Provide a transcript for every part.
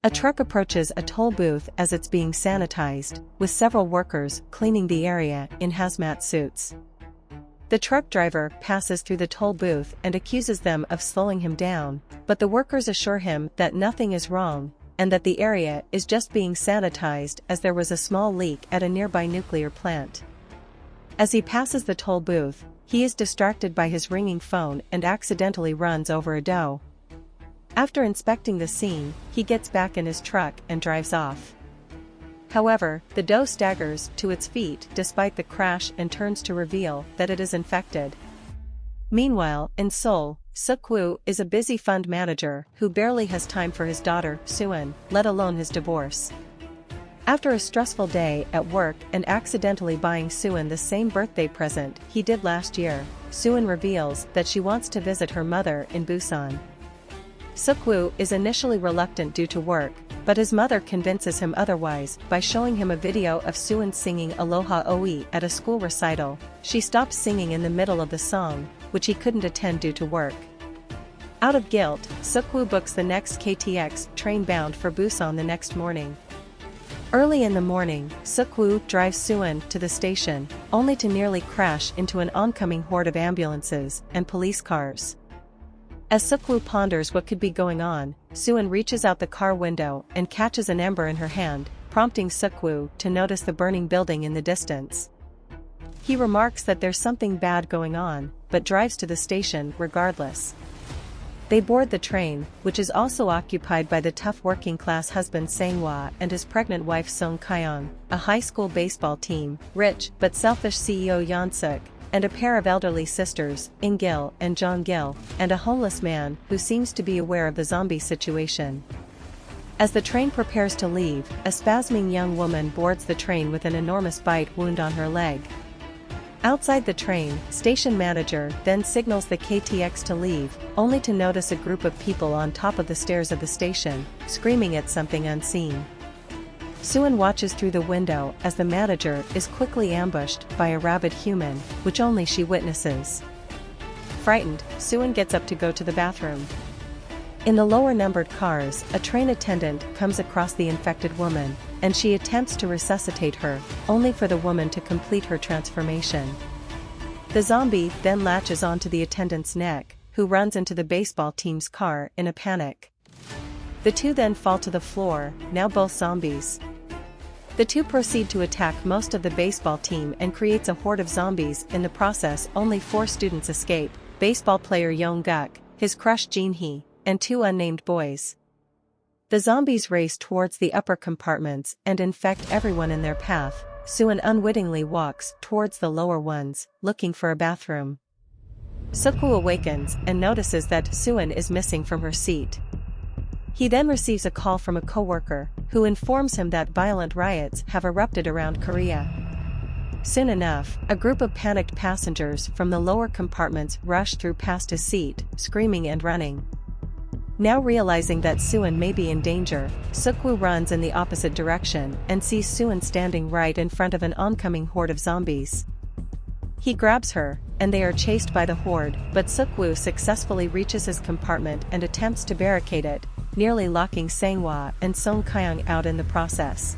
A truck approaches a toll booth as it's being sanitized, with several workers cleaning the area in hazmat suits. The truck driver passes through the toll booth and accuses them of slowing him down, but the workers assure him that nothing is wrong, and that the area is just being sanitized as there was a small leak at a nearby nuclear plant. As he passes the toll booth, he is distracted by his ringing phone and accidentally runs over a doe. After inspecting the scene, he gets back in his truck and drives off. However, the doe staggers to its feet despite the crash and turns to reveal that it is infected. Meanwhile, in Seoul, Suk-woo is a busy fund manager who barely has time for his daughter, Suin, let alone his divorce. After a stressful day at work and accidentally buying Suin the same birthday present he did last year, Suin reveals that she wants to visit her mother in Busan. Suk-woo is initially reluctant due to work, but his mother convinces him otherwise by showing him a video of Suin singing Aloha Oi at a school recital. She stops singing in the middle of the song, which he couldn't attend due to work. Out of guilt, Suk-woo books the next KTX train bound for Busan the next morning. Early in the morning, Suk-woo drives Suin to the station, only to nearly crash into an oncoming horde of ambulances and police cars. As Suk-woo ponders what could be going on, Suin reaches out the car window and catches an ember in her hand, prompting Suk-woo to notice the burning building in the distance. He remarks that there's something bad going on, but drives to the station regardless. They board the train, which is also occupied by the tough working-class husband Sang-hwa and his pregnant wife Song Kyung, a high school baseball team, rich but selfish CEO Yeon Suk, and a pair of elderly sisters, In-gil and Jong-gil, and a homeless man who seems to be aware of the zombie situation. As the train prepares to leave, a spasming young woman boards the train with an enormous bite wound on her leg. Outside the train, station manager then signals the KTX to leave, only to notice a group of people on top of the stairs of the station, screaming at something unseen. Suin watches through the window as the manager is quickly ambushed by a rabid human, which only she witnesses. Frightened, Suin gets up to go to the bathroom. In the lower numbered cars, a train attendant comes across the infected woman, and she attempts to resuscitate her, only for the woman to complete her transformation. The zombie then latches onto the attendant's neck, who runs into the baseball team's car in a panic. The two then fall to the floor, now both zombies. The two proceed to attack most of the baseball team and creates a horde of zombies. In the process, only 4 students escape: baseball player Young Guk, his crush Jin Hee, and 2 unnamed boys. The zombies race towards the upper compartments and infect everyone in their path. Suin unwittingly walks towards the lower ones, looking for a bathroom. Suk-woo awakens and notices that Suin is missing from her seat. He then receives a call from a co-worker, who informs him that violent riots have erupted around Korea. Soon enough, a group of panicked passengers from the lower compartments rush through past his seat, screaming and running. Now realizing that Suin may be in danger, Suk-woo runs in the opposite direction and sees Suin standing right in front of an oncoming horde of zombies. He grabs her, and they are chased by the horde, but Suk-woo successfully reaches his compartment and attempts to barricade it, nearly locking Sang-hwa and Song Kyung out in the process.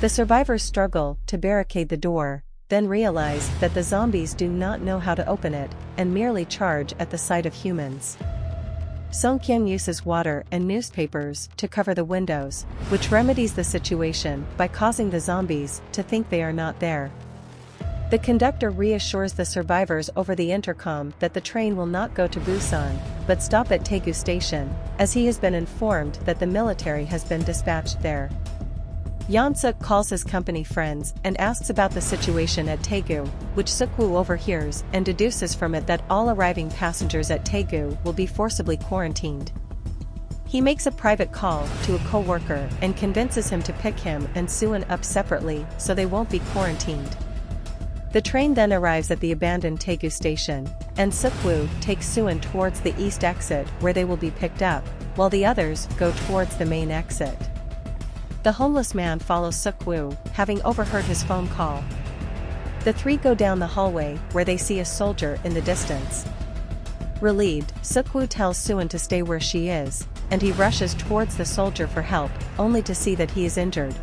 The survivors struggle to barricade the door, then realize that the zombies do not know how to open it, and merely charge at the sight of humans. Song Kyung uses water and newspapers to cover the windows, which remedies the situation by causing the zombies to think they are not there. The conductor reassures the survivors over the intercom that the train will not go to Busan, but stop at Daegu Station, as he has been informed that the military has been dispatched there. Yeon Suk calls his company friends and asks about the situation at Daegu, which Suk-woo overhears and deduces from it that all arriving passengers at Daegu will be forcibly quarantined. He makes a private call to a co-worker and convinces him to pick him and Suin up separately so they won't be quarantined. The train then arrives at the abandoned Daegu station, and Suk-woo takes Suin towards the east exit where they will be picked up, while the others go towards the main exit. The homeless man follows Suk-woo, having overheard his phone call. The 3 go down the hallway where they see a soldier in the distance. Relieved, Suk-woo tells Suin to stay where she is, and he rushes towards the soldier for help, only to see that he is injured.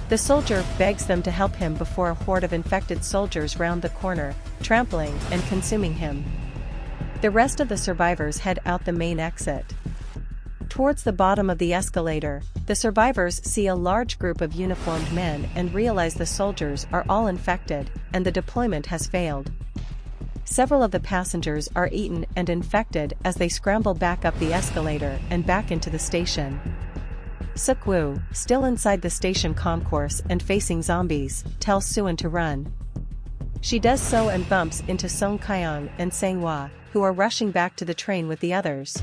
The soldier begs them to help him before a horde of infected soldiers round the corner, trampling and consuming him. The rest of the survivors head out the main exit. Towards the bottom of the escalator, the survivors see a large group of uniformed men and realize the soldiers are all infected, and the deployment has failed. Several of the passengers are eaten and infected as they scramble back up the escalator and back into the station. Suk-woo, still inside the station concourse and facing zombies, tells Suwon to run. She does so and bumps into Song Kyung and Sang-hwa, who are rushing back to the train with the others.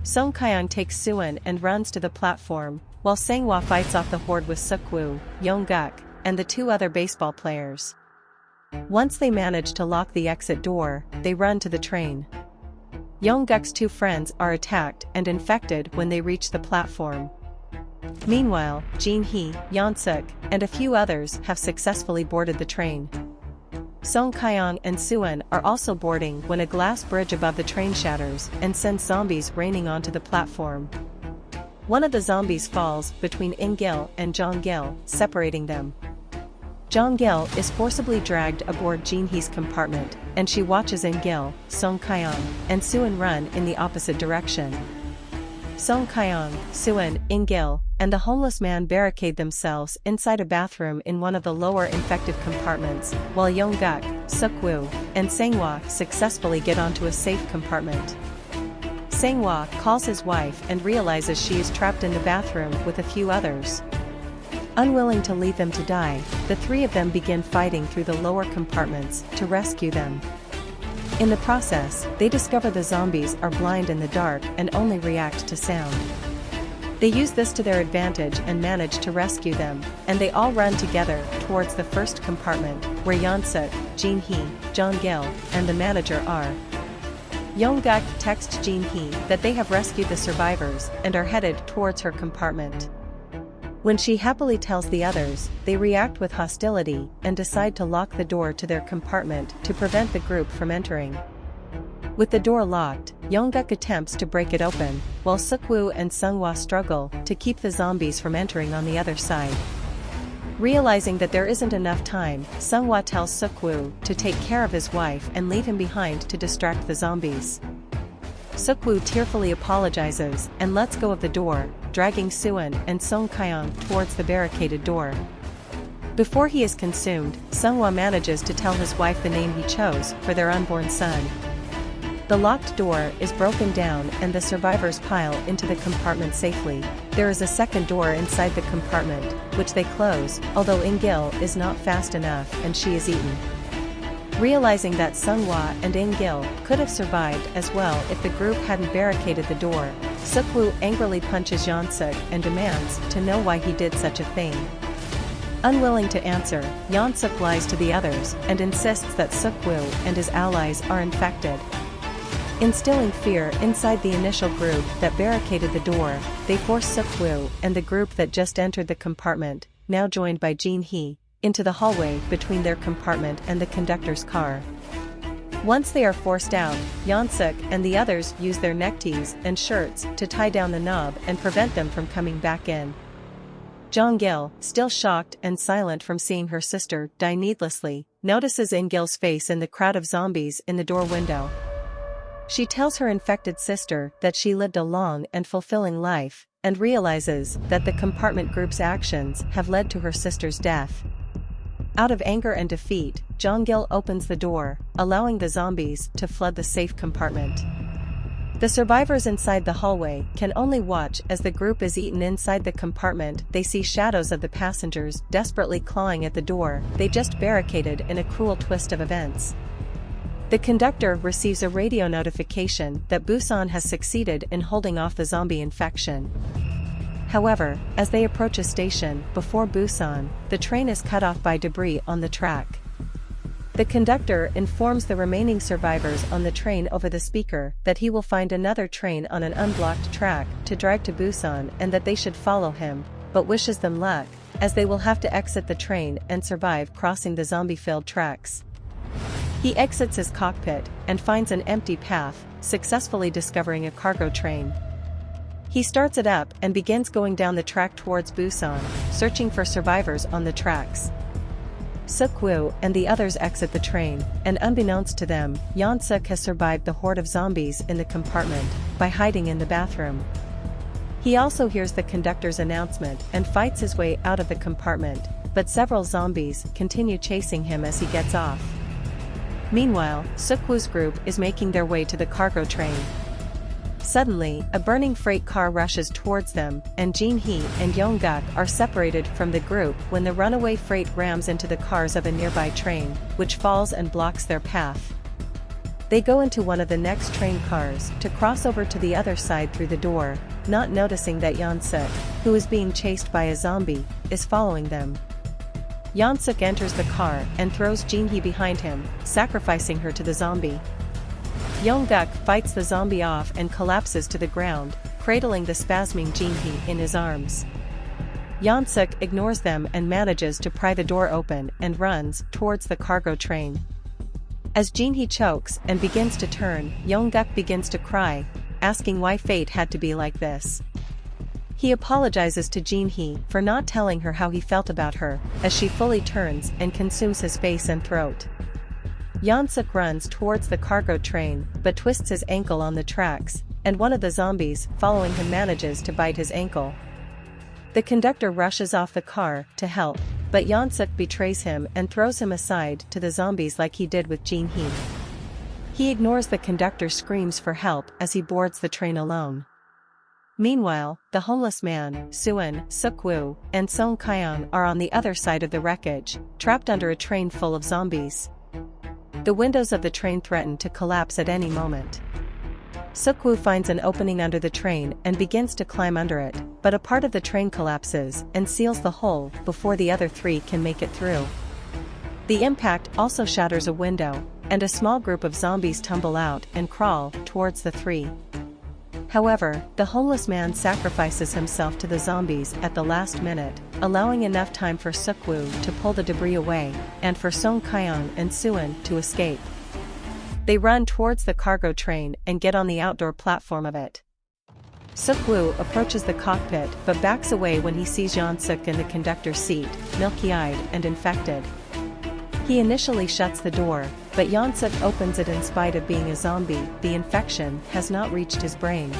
Song Kyung takes Suwon and runs to the platform, while Sang-hwa fights off the horde with Suk-woo, Yeon-guk, and the two other baseball players. Once they manage to lock the exit door, they run to the train. Yeon-guk's two friends are attacked and infected when they reach the platform. Meanwhile, Jin-hee, Yeon-suk, and a few others have successfully boarded the train. Song Kyung and Suwon are also boarding when a glass bridge above the train shatters and sends zombies raining onto the platform. One of the zombies falls between In-gil and Jong-gil, separating them. Jong-gil is forcibly dragged aboard Jin-hee's compartment, and she watches In-gil, Song Kyung, and Suwon run in the opposite direction. Song Kyung, Suwon, In-gil, and the homeless man barricade themselves inside a bathroom in one of the lower infected compartments, while Yeon-guk, Suk-woo, and Sang-hwa successfully get onto a safe compartment. Sang-hwa calls his wife and realizes she is trapped in the bathroom with a few others. Unwilling to leave them to die, the three of them begin fighting through the lower compartments to rescue them. In the process, they discover the zombies are blind in the dark and only react to sound. They use this to their advantage and manage to rescue them, and they all run together towards the first compartment, where Yeon-suk, Jin-hee, Jong-gil, and the manager are. Yeon-guk texts Jin-hee that they have rescued the survivors and are headed towards her compartment. When she happily tells the others, they react with hostility and decide to lock the door to their compartment to prevent the group from entering. With the door locked, Yeon-guk attempts to break it open, while Suk-woo and Sang-hwa struggle to keep the zombies from entering on the other side. Realizing that there isn't enough time, Sang-hwa tells Suk-woo to take care of his wife and leave him behind to distract the zombies. Suk-woo tearfully apologizes and lets go of the door, dragging Suwon and Song Kyung towards the barricaded door. Before he is consumed, Sang-hwa manages to tell his wife the name he chose for their unborn son. The locked door is broken down and the survivors pile into the compartment safely. There is a second door inside the compartment, which they close, although In-gil is not fast enough and she is eaten. Realizing that Sang-hwa and In-gil could have survived as well if the group hadn't barricaded the door, Suk-woo angrily punches Yeon-suk and demands to know why he did such a thing. Unwilling to answer, Yeon-suk lies to the others and insists that Suk-woo and his allies are infected. Instilling fear inside the initial group that barricaded the door, they force Suk-woo and the group that just entered the compartment, now joined by Jin-hee, into the hallway between their compartment and the conductor's car. Once they are forced out, Yeon-suk and the others use their neckties and shirts to tie down the knob and prevent them from coming back in. Jong-gil, still shocked and silent from seeing her sister die needlessly, notices In-gil's face in the crowd of zombies in the door window. She tells her infected sister that she lived a long and fulfilling life, and realizes that the compartment group's actions have led to her sister's death. Out of anger and defeat, Jong-gil opens the door, allowing the zombies to flood the safe compartment. The survivors inside the hallway can only watch as the group is eaten inside the compartment. They see shadows of the passengers desperately clawing at the door they just barricaded in a cruel twist of events. The conductor receives a radio notification that Busan has succeeded in holding off the zombie infection. However, as they approach a station before Busan, the train is cut off by debris on the track. The conductor informs the remaining survivors on the train over the speaker that he will find another train on an unblocked track to drive to Busan and that they should follow him, but wishes them luck, as they will have to exit the train and survive crossing the zombie-filled tracks. He exits his cockpit and finds an empty path, successfully discovering a cargo train. He starts it up and begins going down the track towards Busan, searching for survivors on the tracks. Suk-woo and the others exit the train, and unbeknownst to them, Yeon Suk has survived the horde of zombies in the compartment by hiding in the bathroom. He also hears the conductor's announcement and fights his way out of the compartment, but several zombies continue chasing him as he gets off. Meanwhile, Suk-woo's group is making their way to the cargo train. Suddenly, a burning freight car rushes towards them, and Jin-hee and Yeon-guk are separated from the group when the runaway freight rams into the cars of a nearby train, which falls and blocks their path. They go into one of the next train cars to cross over to the other side through the door, not noticing that Yeon Suk, who is being chased by a zombie, is following them. Yeon Suk enters the car and throws Jin-hee behind him, sacrificing her to the zombie. Yeon-guk fights the zombie off and collapses to the ground, cradling the spasming Jin-hee in his arms. Yeon Suk ignores them and manages to pry the door open and runs towards the cargo train. As Jin-hee chokes and begins to turn, Yeon-guk begins to cry, asking why fate had to be like this. He apologizes to Jin-hee for not telling her how he felt about her, as she fully turns and consumes his face and throat. Yeon Suk runs towards the cargo train but twists his ankle on the tracks, and one of the zombies following him manages to bite his ankle. The conductor rushes off the car to help, but Yeon Suk betrays him and throws him aside to the zombies like he did with Jin-hee. He ignores the conductor's screams for help as he boards the train alone. Meanwhile, the homeless man, Suin, Suk-woo, and Song Kyung are on the other side of the wreckage, trapped under a train full of zombies. The windows of the train threaten to collapse at any moment. Suk-woo finds an opening under the train and begins to climb under it, but a part of the train collapses and seals the hole before the other three can make it through. The impact also shatters a window, and a small group of zombies tumble out and crawl towards the three. However, the homeless man sacrifices himself to the zombies at the last minute, allowing enough time for Suk-woo to pull the debris away, and for Song Kyung and Suin to escape. They run towards the cargo train and get on the outdoor platform of it. Suk-woo approaches the cockpit but backs away when he sees Yeon Suk in the conductor's seat, milky-eyed and infected. He initially shuts the door, but Yeon Suk opens it in spite of being a zombie. The infection has not reached his brain.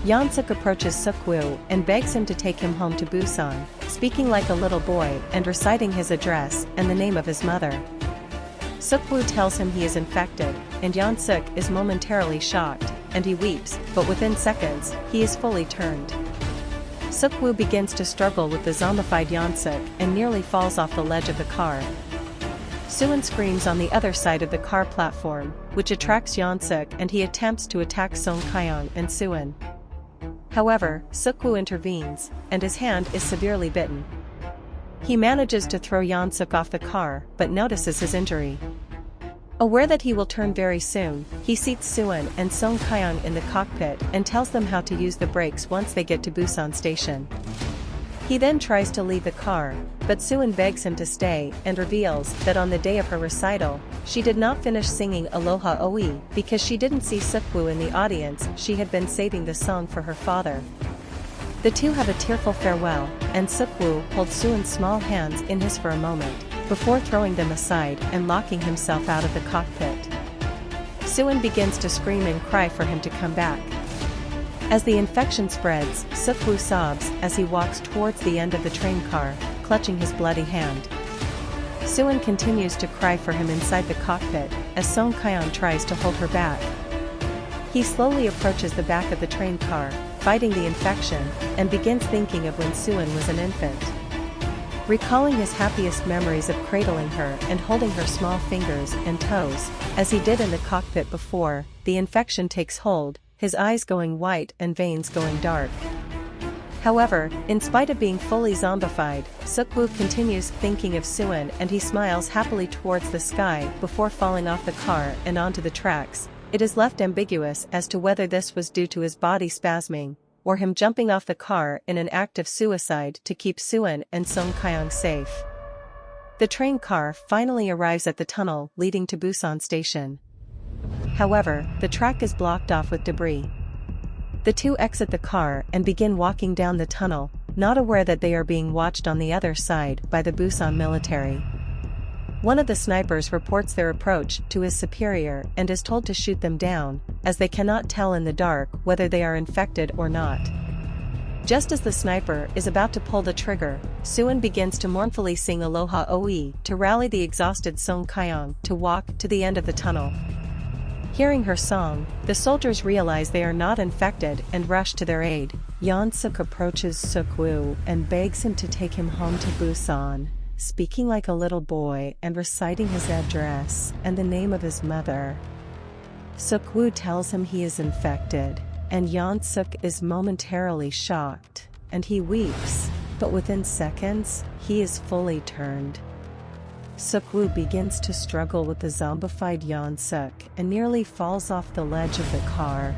Yeon Suk approaches Suk-woo and begs him to take him home to Busan, speaking like a little boy and reciting his address and the name of his mother. Suk-woo tells him he is infected, and Yeon Suk is momentarily shocked, and he weeps, but within seconds, he is fully turned. Suk-woo begins to struggle with the zombified Yeon Suk and nearly falls off the ledge of the car. Suin screams on the other side of the car platform, which attracts Yeon Suk, and he attempts to attack Song Kyung and Suin. However, Suk-woo intervenes, and his hand is severely bitten. He manages to throw Yeon Suk off the car but notices his injury. Aware that he will turn very soon, he seats Suin and Song Kyung in the cockpit and tells them how to use the brakes once they get to Busan Station. He then tries to leave the car, but Suin begs him to stay and reveals that on the day of her recital, she did not finish singing Aloha Oe because she didn't see Suk-woo in the audience. She had been saving the song for her father. The two have a tearful farewell, and Suk-woo holds Suin's small hands in his for a moment, before throwing them aside and locking himself out of the cockpit. Suin begins to scream and cry for him to come back. As the infection spreads, Suk-woo sobs as he walks towards the end of the train car, clutching his bloody hand. Suin continues to cry for him inside the cockpit, as Song Kyung tries to hold her back. He slowly approaches the back of the train car, fighting the infection, and begins thinking of when Suin was an infant. Recalling his happiest memories of cradling her and holding her small fingers and toes, as he did in the cockpit before, the infection takes hold, his eyes going white and veins going dark. However, in spite of being fully zombified, Suk-woo continues thinking of Suin, and he smiles happily towards the sky before falling off the car and onto the tracks. It is left ambiguous as to whether this was due to his body spasming, or him jumping off the car in an act of suicide to keep Suin and Song Kyung safe. The train car finally arrives at the tunnel leading to Busan Station. However, the track is blocked off with debris. The two exit the car and begin walking down the tunnel, not aware that they are being watched on the other side by the Busan military. One of the snipers reports their approach to his superior and is told to shoot them down, as they cannot tell in the dark whether they are infected or not. Just as the sniper is about to pull the trigger, Suwon begins to mournfully sing Aloha Oe to rally the exhausted Song Kyung to walk to the end of the tunnel. Hearing her song, the soldiers realize they are not infected and rush to their aid. Yeon Sang-ho approaches Suk-woo and begs him to take him home to Busan, speaking like a little boy and reciting his address and the name of his mother. Suk-woo tells him he is infected, and Yeon Sang-ho is momentarily shocked, and he weeps, but within seconds, he is fully turned. Suk-woo begins to struggle with the zombified Yeon Sang-ho and nearly falls off the ledge of the car.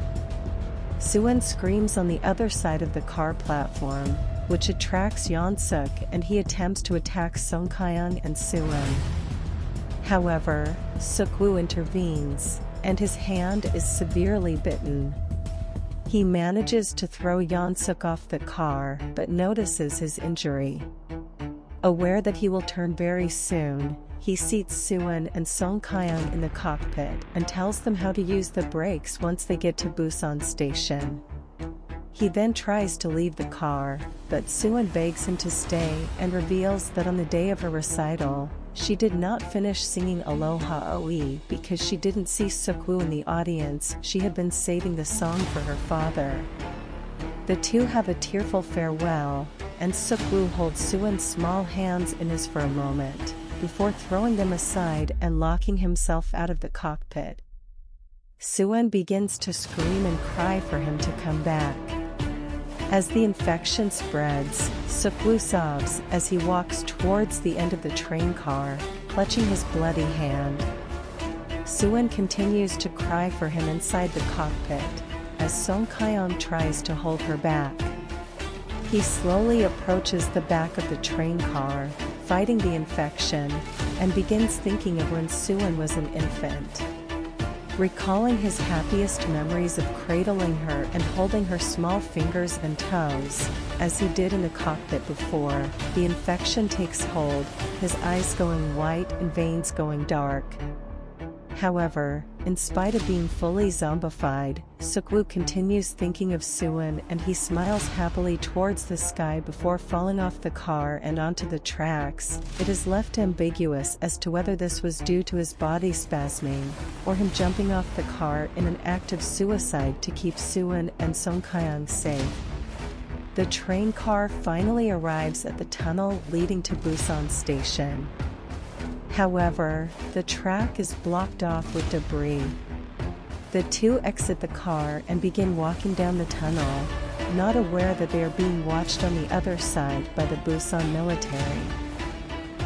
Suwon screams on the other side of the car platform, which attracts Yeon Sang-ho, and he attempts to attack Song Kyung and Suwon. However, Suk-woo intervenes, and his hand is severely bitten. He manages to throw Yeon Sang-ho off the car but notices his injury. Aware that he will turn very soon, he seats Suwon and Song Kyung in the cockpit and tells them how to use the brakes once they get to Busan Station. He then tries to leave the car, but Suwon begs him to stay and reveals that on the day of her recital, she did not finish singing Aloha Oe because she didn't see Suk-woo in the audience. She had been saving the song for her father. The two have a tearful farewell, and Suk-woo holds Suwon's small hands in his for a moment, before throwing them aside and locking himself out of the cockpit. Suwon begins to scream and cry for him to come back. As the infection spreads, Suk-woo sobs as he walks towards the end of the train car, clutching his bloody hand. Suwon continues to cry for him inside the cockpit, as Song Kyung tries to hold her back. He slowly approaches the back of the train car, fighting the infection, and begins thinking of when Suwon was an infant. Recalling his happiest memories of cradling her and holding her small fingers and toes, as he did in the cockpit before, the infection takes hold, his eyes going white and veins going dark. However, in spite of being fully zombified, Suk-woo continues thinking of Suwon, and he smiles happily towards the sky before falling off the car and onto the tracks. It is left ambiguous as to whether this was due to his body spasming, or him jumping off the car in an act of suicide to keep Suwon and Song Kyung safe. The train car finally arrives at the tunnel leading to Busan Station. However, the track is blocked off with debris. The two exit the car and begin walking down the tunnel, not aware that they are being watched on the other side by the Busan military.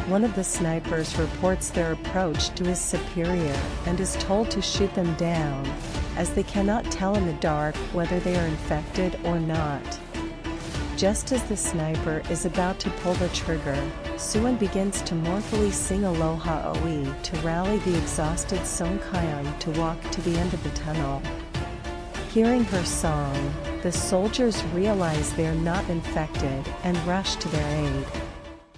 One of the snipers reports their approach to his superior and is told to shoot them down, as they cannot tell in the dark whether they are infected or not. Just as the sniper is about to pull the trigger, Suwon begins to mournfully sing Aloha Oe to rally the exhausted Song Kyung to walk to the end of the tunnel. Hearing her song, the soldiers realize they are not infected and rush to their aid.